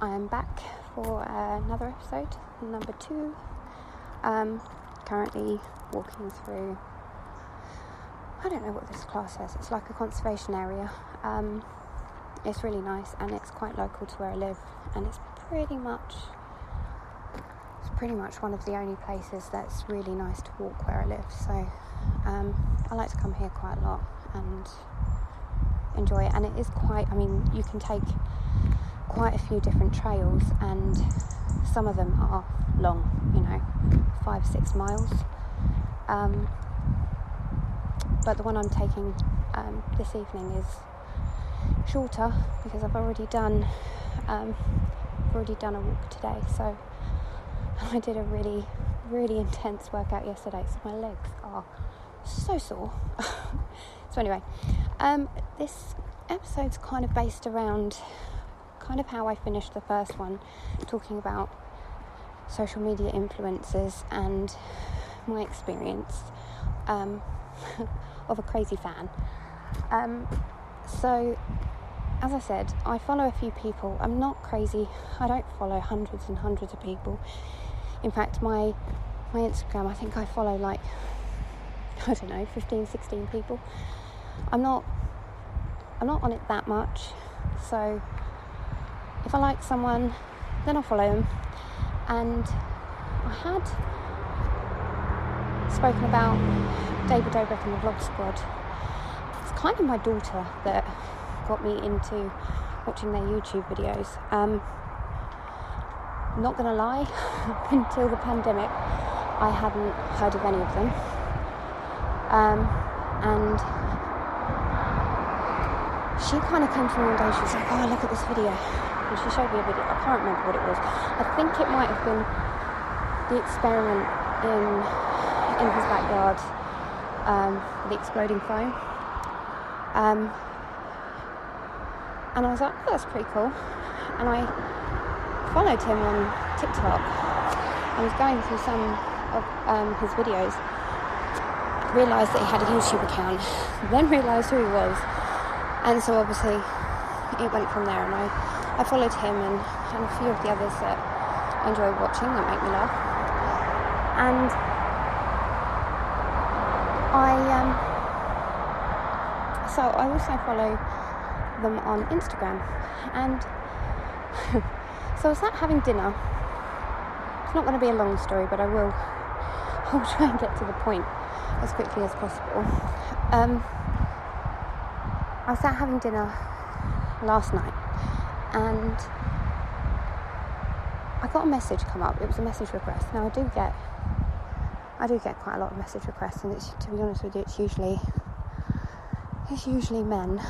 I am back for another episode, number 2. Currently walking through, I don't know what this class is, it's like a conservation area. It's really nice and it's quite local to where I live, and it's pretty much one of the only places that's really nice to walk where I live. So I like to come here quite a lot and enjoy it, and it is quite, you can take quite a few different trails, and some of them are long, 5-6 miles, but the one I'm taking this evening is shorter because I've already done a walk today. So I did a really, really intense workout yesterday, so my legs are so sore. So anyway, this episode's kind of based around kind of how I finished the first one, talking about social media influencers and my experience of a crazy fan. So as I said, I follow a few people. I'm not crazy. I don't follow hundreds and hundreds of people. In fact, my Instagram, I think I follow 15, 16 people. I'm not on it that much. So if I like someone, then I'll follow them. And I had spoken about David Dobrik and the Vlog Squad. It's kind of my daughter that got me into watching their YouTube videos. Not gonna lie, until the pandemic I hadn't heard of any of them, and she kind of came to me one day. She was like, "Oh, look at this video," and she showed me a video. I can't remember what it was. I think it might have been the experiment in his backyard, the exploding foam, and I was like, "Oh, that's pretty cool," and I followed him on TikTok. I was going through some of his videos, realised that he had a YouTube account, then realised who he was, and so obviously it went from there, and I followed him and a few of the others that I enjoy watching, that make me laugh. And so I also follow them on Instagram, and so I was at having dinner. It's not going to be a long story, but I'll try and get to the point as quickly as possible. I was out having dinner last night, and I got a message come up. It was a message request. Now I do get quite a lot of message requests, and it's, to be honest with you, it's usually men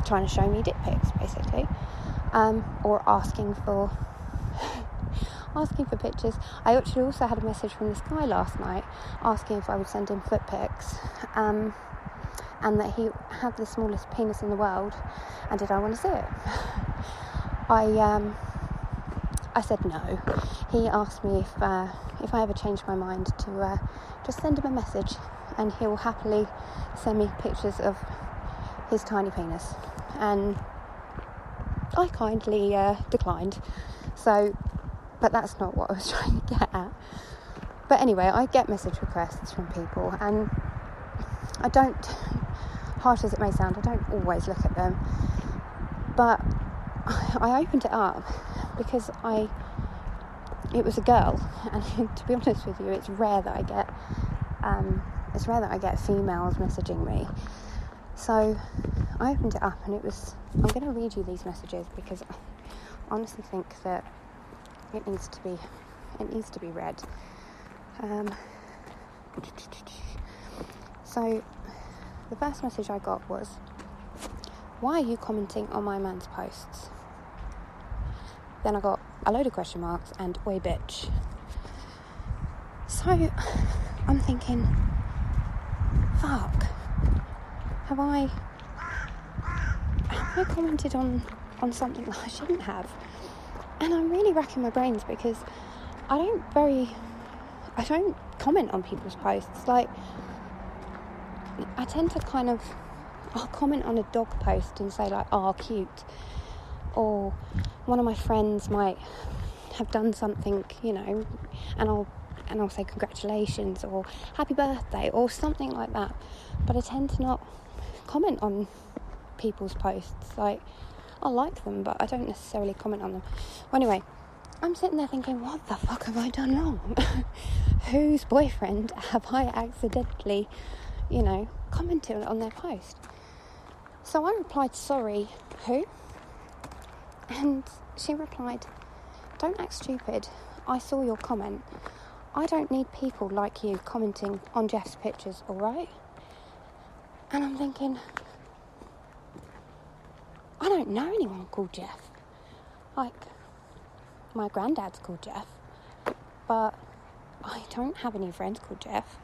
trying to show me dick pics, basically, or asking for pictures. I actually also had a message from this guy last night asking if I would send him foot pics, and that he had the smallest penis in the world, and did I want to see it? I said no. He asked me if I ever changed my mind to just send him a message, and he will happily send me pictures of his tiny penis, and I kindly declined. So, but that's not what I was trying to get at. But anyway, I get message requests from people, and I don't, harsh as it may sound, I don't always look at them, but I opened it up because it was a girl, and to be honest with you, it's rare that I get females messaging me. So I opened it up, and I'm going to read you these messages because I honestly think that it needs to be read. So the first message I got was, "Why are you commenting on my man's posts?" Then I got a load of question marks and "Oi bitch." So I'm thinking, fuck, have I commented on something that I shouldn't have? And I'm really racking my brains because I don't comment on people's posts. Like, I tend to I'll comment on a dog post and say like, "Oh, cute," or one of my friends might have done something, and I'll say congratulations or happy birthday or something like that. But I tend to not comment on people's posts. Like, I like them, but I don't necessarily comment on them. Well, anyway, I'm sitting there thinking, what the fuck have I done wrong? Whose boyfriend have I accidentally, commented on their post? So I replied, sorry, who? And she replied, don't act stupid. I saw your comment. I don't need people like you commenting on Jeff's pictures, alright? And I'm thinking, I don't know anyone called Jeff. Like, my granddad's called Jeff, but I don't have any friends called Jeff.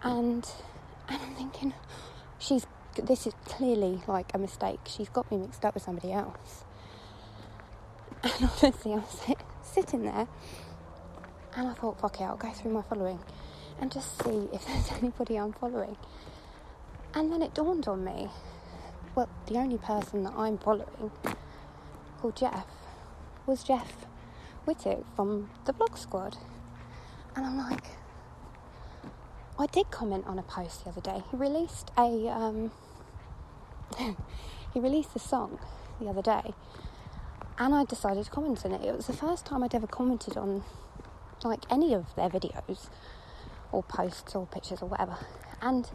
And I'm thinking, this is clearly like a mistake. She's got me mixed up with somebody else. And obviously I was sitting there, and I thought, fuck it, I'll go through my following and just see if there's anybody I'm following. And then it dawned on me, well, the only person that I'm following called Jeff was Jeff Wittek from the Vlog Squad. And I'm like, I did comment on a post the other day. He released a song the other day, and I decided to comment on it. It was the first time I'd ever commented on like any of their videos or posts or pictures or whatever. And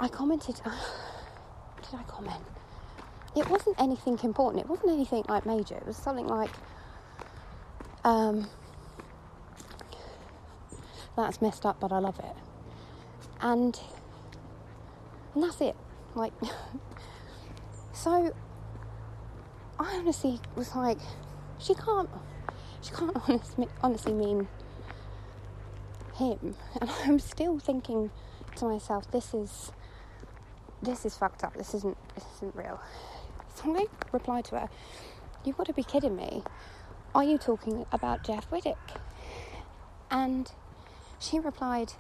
I commented, did I comment? It wasn't anything important. It wasn't anything like major. It was something like, that's messed up, but I love it. And that's it. Like, so I honestly was like, she can't honestly mean him. And I'm still thinking to myself, this is fucked up. This isn't real. So I replied to her, you've got to be kidding me. Are you talking about Jeff Wittek? And she replied,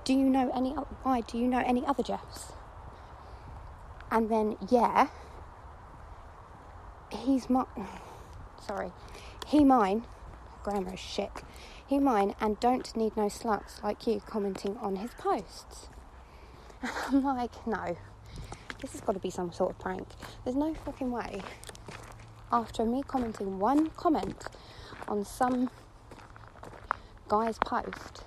do you know any other Jeffs? And then, yeah, he mine, grammar is shit, he mine, and don't need no sluts like you commenting on his posts. And I'm like, no, this has got to be some sort of prank. There's no fucking way, after me commenting one comment on some guy's post,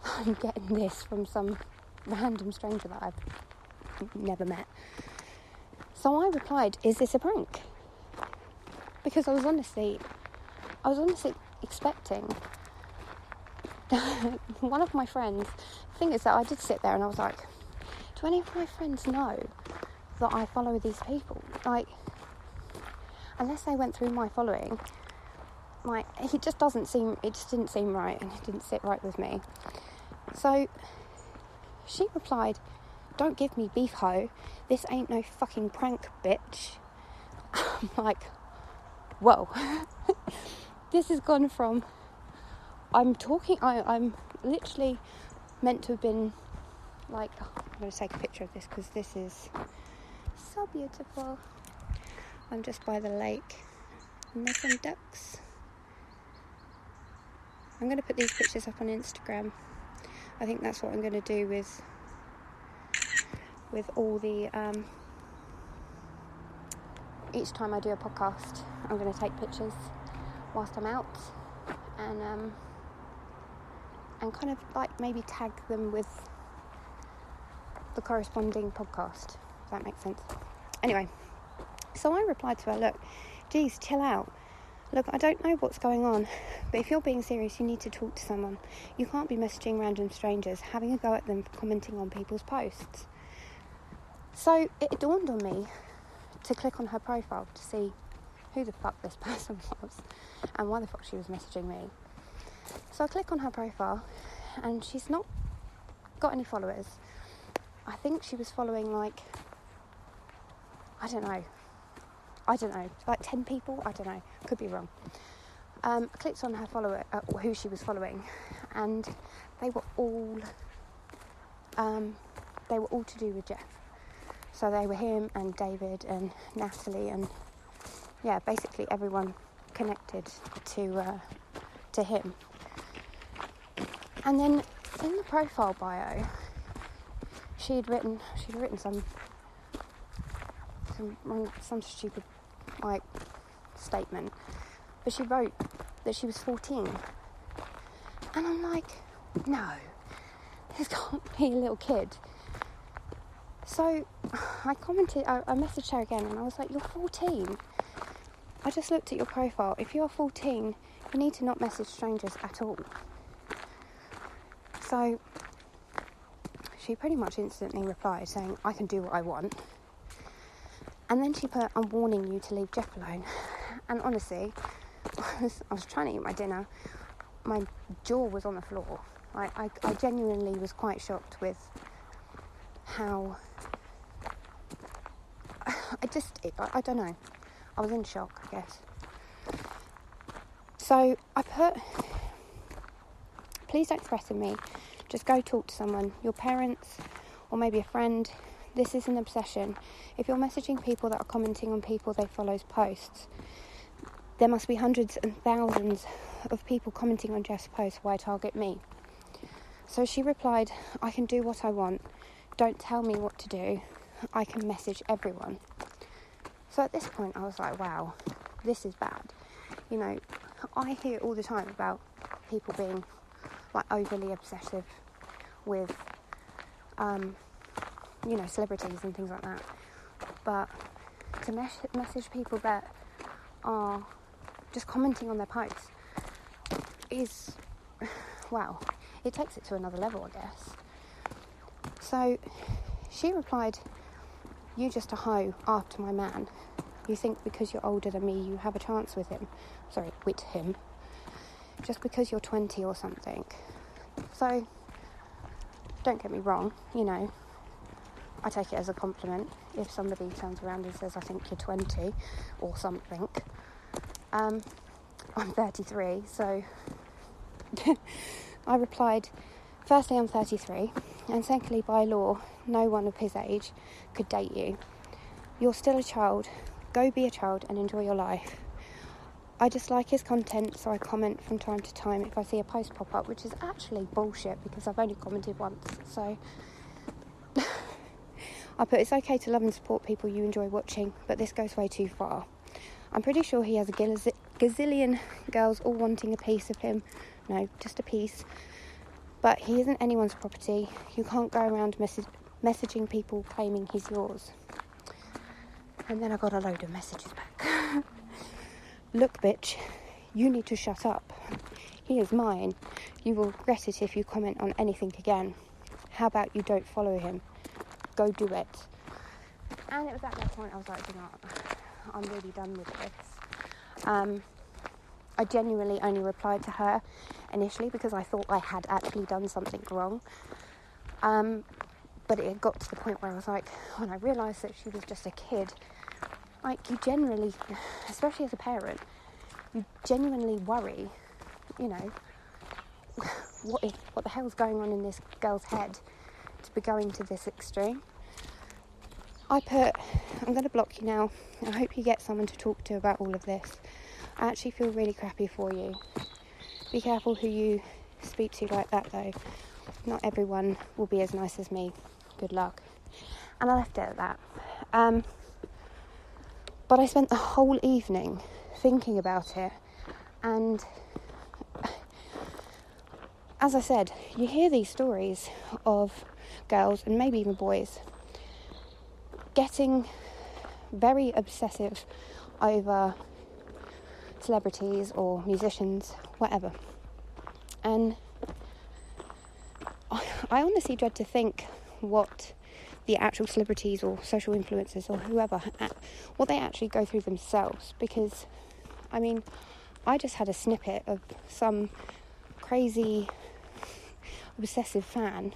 I'm getting this from some random stranger that I've never met. So I replied, is this a prank? Because I was honestly expecting one of my friends. The thing is that I did sit there and I was like, do any of my friends know that I follow these people? Like, unless they went through my following, like, it just didn't seem right, and it didn't sit right with me. So she replied, don't give me beef ho, this ain't no fucking prank, bitch. I'm like, whoa. This has gone from, I'm literally meant to have been like, I'm going to take a picture of this because this is so beautiful. I'm just by the lake and there's some ducks. I'm going to put these pictures up on Instagram. I think that's what I'm going to do with all the each time I do a podcast, I'm going to take pictures whilst I'm out and kind of like maybe tag them with the corresponding podcast, if that makes sense. Anyway, so I replied to her, look, geez, chill out. Look, I don't know what's going on, but if you're being serious, you need to talk to someone. You can't be messaging random strangers, having a go at them for commenting on people's posts. So it dawned on me to click on her profile to see who the fuck this person was and why the fuck she was messaging me. So I click on her profile and she's not got any followers. I think she was following like, I don't know, like 10 people, I don't know, could be wrong. I clicked on her who she was following, and they were all to do with Jeff. So they were him and David and Natalie and basically everyone connected to him. And then in the profile bio, she'd written some stupid statement, but she wrote that she was 14, and I'm like, no, this can't be a little kid. So I messaged her again, and I was like, you're 14. I just looked at your profile. If you're 14, you need to not message strangers at all. So she pretty much instantly replied saying, I can do what I want. And then she put, I'm warning you to leave Jeff alone. And honestly, I was trying to eat my dinner. My jaw was on the floor. I genuinely was quite shocked with how... I don't know. I was in shock, I guess. So I put, please don't threaten me. Just go talk to someone, your parents or maybe a friend. This is an obsession. If you're messaging people that are commenting on people they follow's posts, there must be hundreds and thousands of people commenting on Jeff's posts. Why target me? So she replied, I can do what I want. Don't tell me what to do. I can message everyone. So at this point I was like, wow, this is bad. You know, I hear all the time about people being overly obsessive with celebrities and things like that, but to message people that are just commenting on their posts is, wow, it takes it to another level, I guess. So she replied, you just a hoe after my man. You think because you're older than me you have a chance with him. With him. Just because you're 20 or something. So, don't get me wrong, I take it as a compliment if somebody turns around and says, I think you're 20 or something. I'm 33, so I replied, firstly, I'm 33, and secondly, by law, no one of his age could date you. You're still a child. Go be a child and enjoy your life. I just like his content, so I comment from time to time if I see a post pop up, which is actually bullshit because I've only commented once. So I put, it's okay to love and support people you enjoy watching, but this goes way too far. I'm pretty sure he has a gazillion girls all wanting a piece of him. No, just a piece. But he isn't anyone's property. You can't go around messaging people claiming he's yours. And then I got a load of messages back. Look, bitch, you need to shut up. He is mine. You will regret it if you comment on anything again. How about you don't follow him? Go do it. And it was at that point I was like, you know what? I'm really done with this. I genuinely only replied to her initially because I thought I had actually done something wrong. But it got to the point where I was like, when I realised that she was just a kid, you generally, especially as a parent, you genuinely worry, what the hell's going on in this girl's head to be going to this extreme. I put, I'm going to block you now. I hope you get someone to talk to about all of this. I actually feel really crappy for you. Be careful who you speak to like that though. Not everyone will be as nice as me. Good luck. And I left it at that. But I spent the whole evening thinking about it, and as I said, you hear these stories of girls and maybe even boys getting very obsessive over celebrities or musicians, whatever. And I honestly dread to think what the actual celebrities or social influencers or whoever, what they actually go through themselves, because I just had a snippet of some crazy obsessive fan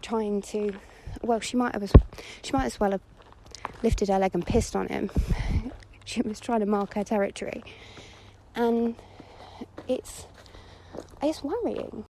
trying to, she might as well have lifted her leg and pissed on him. She was trying to mark her territory, and it's worrying.